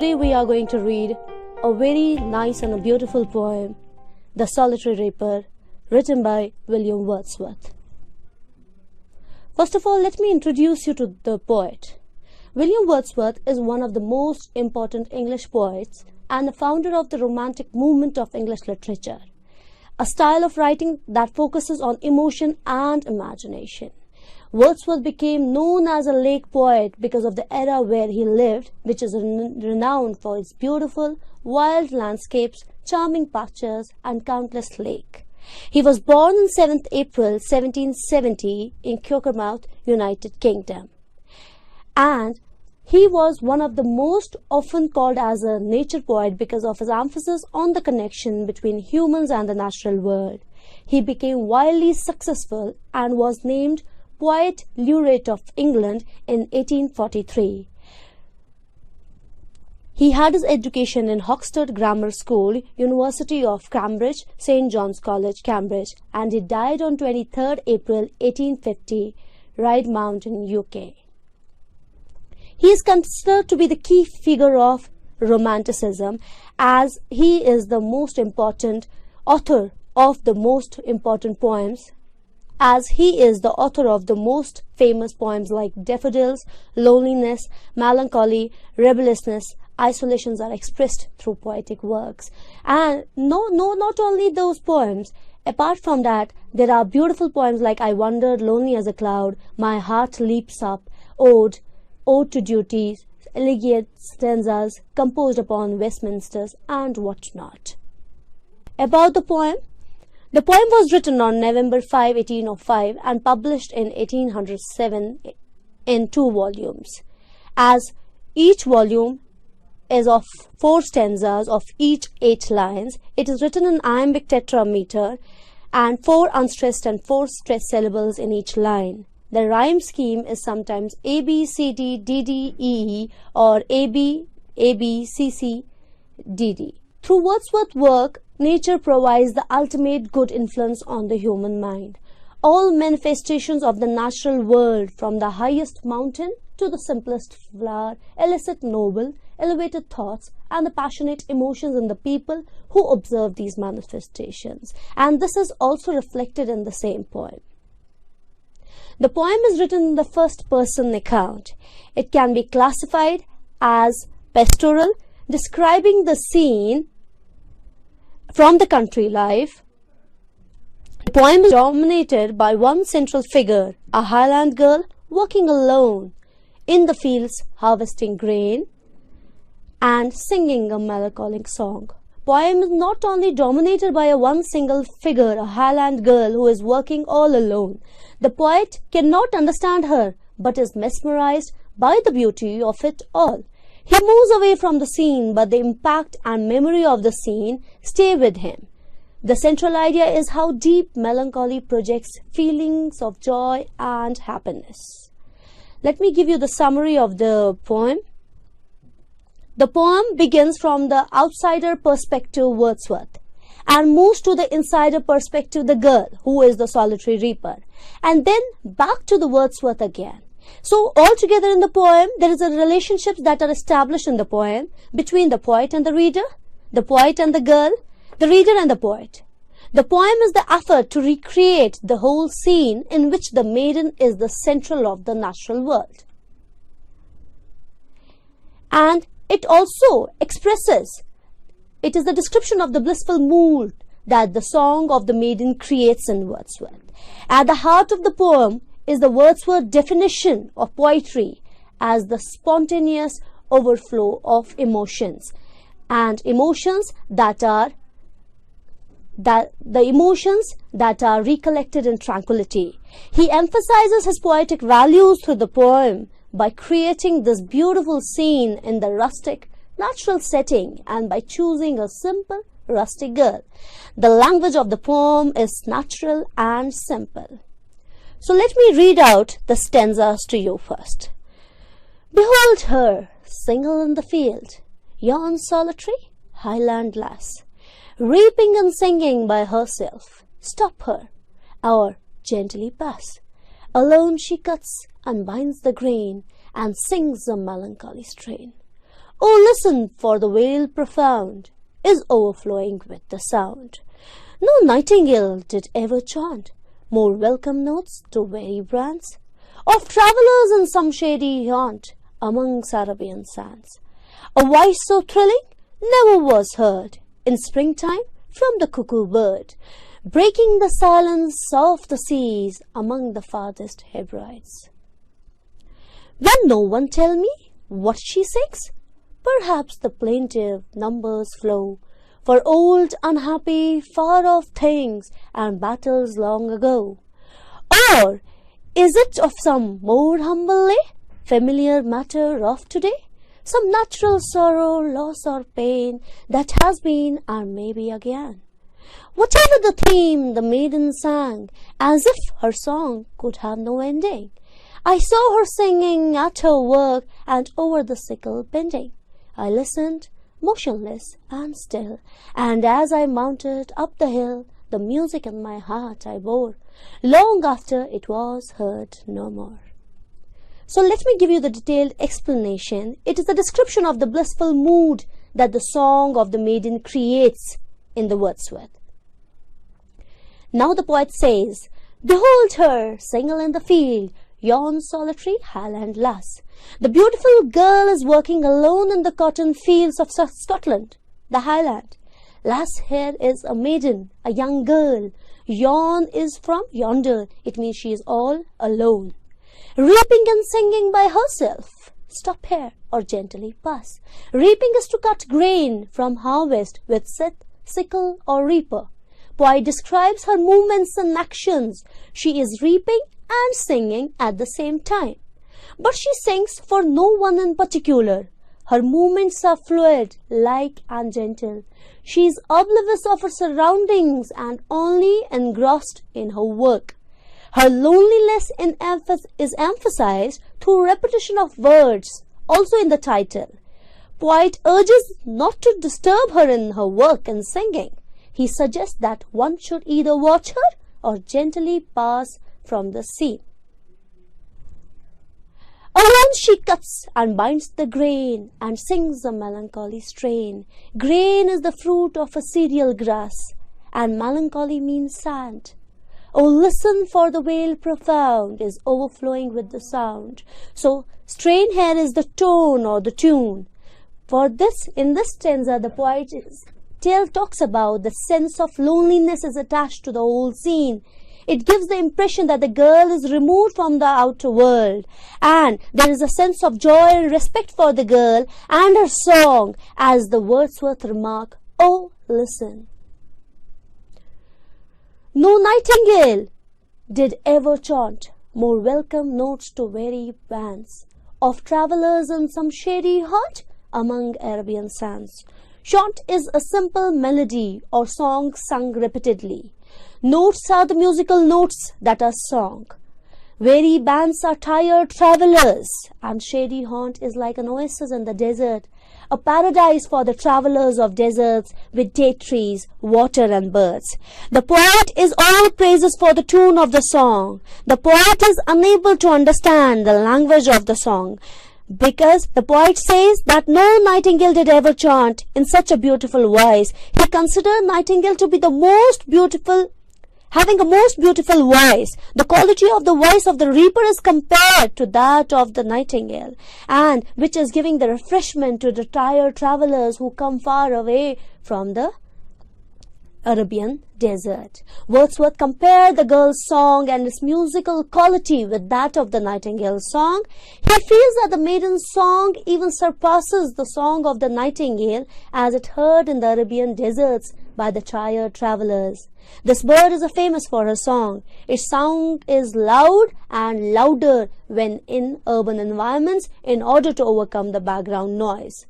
Today we are going to read a very nice and a beautiful poem, The Solitary Reaper, written by William Wordsworth. First of all, let me introduce you to the poet. William Wordsworth is one of the most important English poets and the founder of the Romantic movement of English literature, a style of writing that focuses on emotion and imagination. Wordsworth became known as a lake poet because of the era where he lived, which is renowned for its beautiful, wild landscapes, charming pastures, and countless lakes. He was born on 7th April 1770 in Cockermouth, United Kingdom. And he was one of the most often called as a nature poet because of his emphasis on the connection between humans and the natural world. He became wildly successful and was named Poet Laureate of England in 1843. He had his education in Hoxton Grammar School, University of Cambridge, St. John's College, Cambridge, and he died on 23rd April 1850, Ride Mountain, UK. He is considered to be the key figure of Romanticism, as he is the most important author of the most important poems, as he is the author of the most famous poems like Daffodils, Loneliness, Melancholy, Rebelliousness. Isolations are expressed through poetic works. And not only those poems. Apart from that, there are beautiful poems like I Wandered Lonely as a Cloud, My Heart Leaps Up, Ode to Duty, elegant stanzas composed upon Westminsters, and whatnot. About the poem was written on November 5, 1805 and published in 1807 in 2 volumes. As each volume is of 4 stanzas of each 8 lines, it is written in iambic tetrameter and 4 unstressed and 4 stressed syllables in each line. The rhyme scheme is sometimes A, B, C, D, D, D, E, E or A, B, C, C, D, D. Through Wordsworth's work, nature provides the ultimate good influence on the human mind. All manifestations of the natural world, from the highest mountain to the simplest flower, elicit noble, elevated thoughts and the passionate emotions in the people who observe these manifestations. And this is also reflected in the same poem. The poem is written in the first-person account. It can be classified as pastoral, describing the scene from the country life. The poem is dominated by one central figure, a Highland girl working alone in the fields harvesting grain and singing a melancholic song. Poem is not only dominated by one single figure, a Highland girl who is working all alone. The poet cannot understand her, but is mesmerized by the beauty of it all. He moves away from the scene, but the impact and memory of the scene stay with him. The central idea is how deep melancholy projects feelings of joy and happiness. Let me give you the summary of the poem. The poem begins from the outsider perspective, Wordsworth, and moves to the insider perspective, the girl, who is the solitary reaper, and then back to the Wordsworth again. So altogether in the poem, there is a relationships that are established in the poem between the poet and the reader, the poet and the girl, the reader and the poet. The poem is the effort to recreate the whole scene in which the maiden is the central of the natural world. And it also expresses, it is the description of the blissful mood that the song of the maiden creates in Wordsworth. At the heart of the poem is the Wordsworth definition of poetry as the spontaneous overflow of emotions, and emotions that are recollected in tranquility. He emphasizes his poetic values through the poem by creating this beautiful scene in the rustic, natural setting and by choosing a simple, rustic girl. The language of the poem is natural and simple. So let me read out the stanzas to you first. Behold her, single in the field, yon solitary Highland lass, reaping and singing by herself. Stop her, or gently pass. Alone she cuts and binds the grain, and sings a melancholy strain. Oh, listen, for the vale profound is overflowing with the sound. No nightingale did ever chant more welcome notes to weary brands of travellers in some shady haunt amongst Arabian sands. A voice so thrilling never was heard in springtime from the cuckoo bird, breaking the silence of the seas among the farthest Hebrides. Will no one tell me what she sings? Perhaps the plaintive numbers flow for old, unhappy, far-off things and battles long ago. Or is it of some more humbly familiar matter of today? Some natural sorrow, loss or pain that has been and may be again. Whatever the theme, the maiden sang, as if her song could have no ending. I saw her singing at her work and over the sickle bending. I listened, motionless and still, and as I mounted up the hill, the music in my heart I bore, long after it was heard no more. So let me give you the detailed explanation. It is a description of the blissful mood that the song of the maiden creates in the Wordsworth. Now the poet says, behold her, single in the field, yon solitary Highland lass. The beautiful girl is working alone in the cotton fields of Scotland, the Highland. Lass here is a maiden, a young girl. Yon is from yonder. It means she is all alone. Reaping and singing by herself. Stop here or gently pass. Reaping is to cut grain from harvest with sickle or reaper. Poet describes her movements and actions. She is reaping and singing at the same time. But she sings for no one in particular. Her movements are fluid, light and gentle. She is oblivious of her surroundings and only engrossed in her work. Her loneliness is emphasized through repetition of words, also in the title. Poet urges not to disturb her in her work and singing. He suggests that one should either watch her or gently pass from the scene. Alone she cuts and binds the grain and sings a melancholy strain. Grain is the fruit of a cereal grass, and melancholy means sad. Oh, listen, for the vale profound is overflowing with the sound. So, strain here is the tone or the tune. For this, in this stanza, the poet talks about the sense of loneliness is attached to the whole scene. It gives the impression that the girl is removed from the outer world, and there is a sense of joy and respect for the girl and her song, as the Wordsworth remark, oh, listen. No nightingale did ever chant more welcome notes to weary bands of travellers in some shady haunt among Arabian sands. Chant is a simple melody or song sung repeatedly. Notes are the musical notes that are sung. Weary bands are tired travellers, and shady haunt is like an oasis in the desert, a paradise for the travellers of deserts with date trees, water and birds. The poet is all praises for the tune of the song. The poet is unable to understand the language of the song, because the poet says that no nightingale did ever chant in such a beautiful voice. He considered nightingale to be the most beautiful, having a most beautiful voice. The quality of the voice of the reaper is compared to that of the nightingale, and which is giving the refreshment to the tired travellers who come far away from the Arabian desert. Wordsworth compared the girl's song and its musical quality with that of the nightingale's song. He feels that the maiden's song even surpasses the song of the nightingale as it heard in the Arabian deserts by the tired travellers. This bird is famous for her song. Its sound is loud and louder when in urban environments in order to overcome the background noise.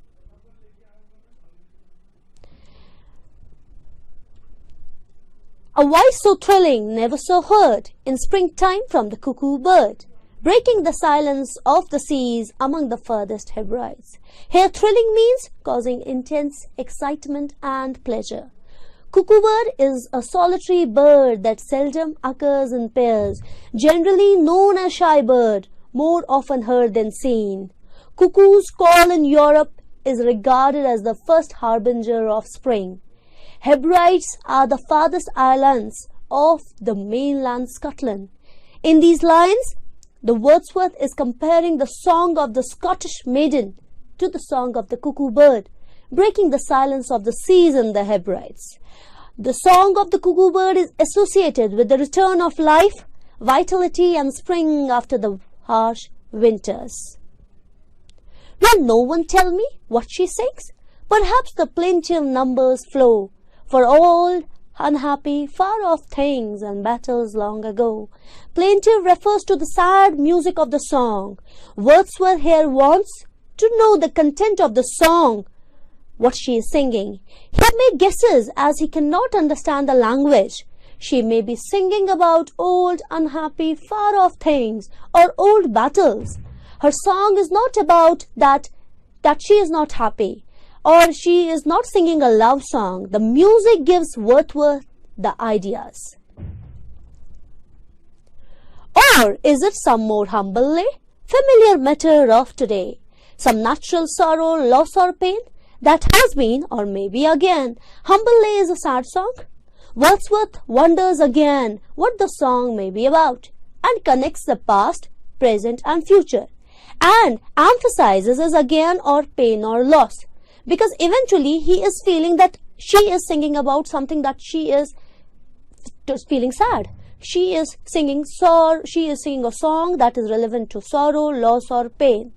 A voice so thrilling never so heard in springtime from the cuckoo bird, breaking the silence of the seas among the furthest Hebrides. Here thrilling means causing intense excitement and pleasure. Cuckoo bird is a solitary bird that seldom occurs in pairs, generally known as shy bird, more often heard than seen. Cuckoos call in Europe, is regarded as the first harbinger of spring. Hebrides are the farthest islands of the mainland Scotland. In these lines, the Wordsworth is comparing the song of the Scottish maiden to the song of the cuckoo bird, breaking the silence of the seas in the Hebrides. The song of the cuckoo bird is associated with the return of life, vitality and spring after the harsh winters. Will no one tell me what she sings? Perhaps the plaintive numbers flow for old, unhappy, far-off things and battles long ago. Plaintive refers to the sad music of the song. Wordsworth here wants to know the content of the song, what she is singing. He may guesses as he cannot understand the language. She may be singing about old, unhappy, far-off things or old battles. Her song is not about that she is not happy, or she is not singing a love song. The music gives Wordsworth the ideas. Or is it some more humbly familiar matter of today, some natural sorrow, loss or pain that has been or may be again? Humbly is a sad song. Wordsworth wonders again what the song may be about and connects the past, present and future, and emphasizes as again or pain or loss, because eventually he is feeling that she is singing about something that she is feeling sad. She is singing a song that is relevant to sorrow, loss or pain.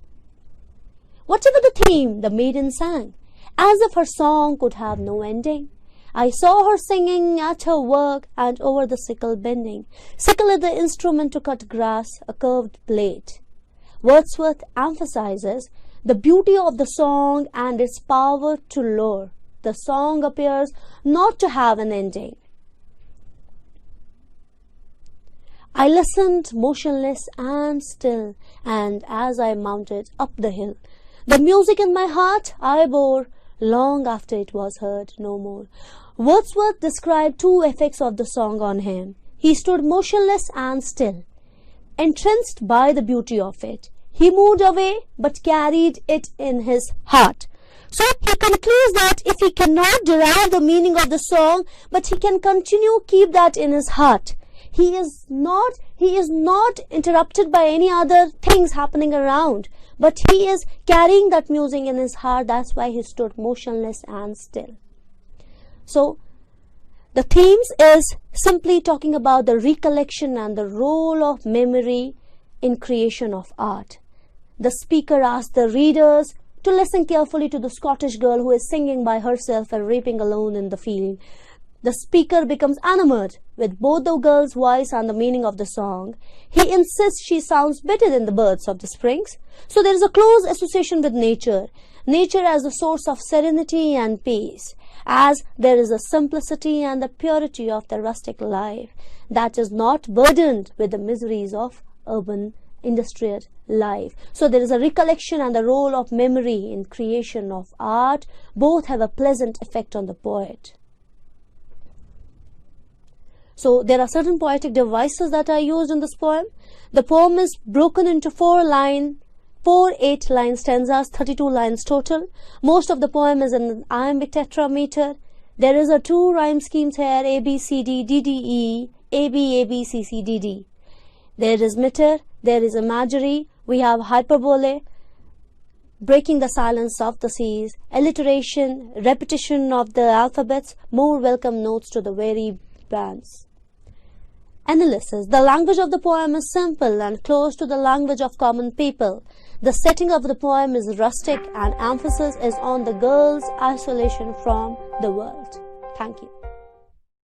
Whatever the theme, the maiden sang, as if her song could have no ending. I saw her singing at her work and over the sickle bending. Sickle is the instrument to cut grass, a curved blade. Wordsworth emphasizes the beauty of the song and its power to lure. The song appears not to have an ending. I listened motionless and still, and as I mounted up the hill, the music in my heart I bore long after it was heard no more. Wordsworth described two effects of the song on him. He stood motionless and still, entranced by the beauty of it. He moved away but carried it in his heart. So he concludes that if he cannot derive the meaning of the song, but he can keep that in his heart. He is not interrupted by any other things happening around, but he is carrying that music in his heart. That's why he stood motionless and still. So the themes is simply talking about the recollection and the role of memory in creation of art. The speaker asks the readers to listen carefully to the Scottish girl who is singing by herself and reaping alone in the field. The speaker becomes enamored with both the girl's voice and the meaning of the song. He insists she sounds better than the birds of the springs. So there is a close association with nature. Nature as the source of serenity and peace, as there is a simplicity and the purity of the rustic life that is not burdened with the miseries of urban industrial life. So there is a recollection and the role of memory in creation of art. Both have a pleasant effect on the poet. So there are certain poetic devices that are used in this poem. The poem is broken into 4 8-line stanzas, 32 lines total. Most of the poem is in iambic tetrameter. There is a 2 rhyme schemes here, A, B, C, D, D, D, E, A, B, A, B, C, C, D, D. There is meter, there is imagery, we have hyperbole, breaking the silence of the seas, alliteration, repetition of the alphabets, more welcome notes to the very bands. Analysis. The language of the poem is simple and close to the language of common people. The setting of the poem is rustic and emphasis is on the girl's isolation from the world. Thank you.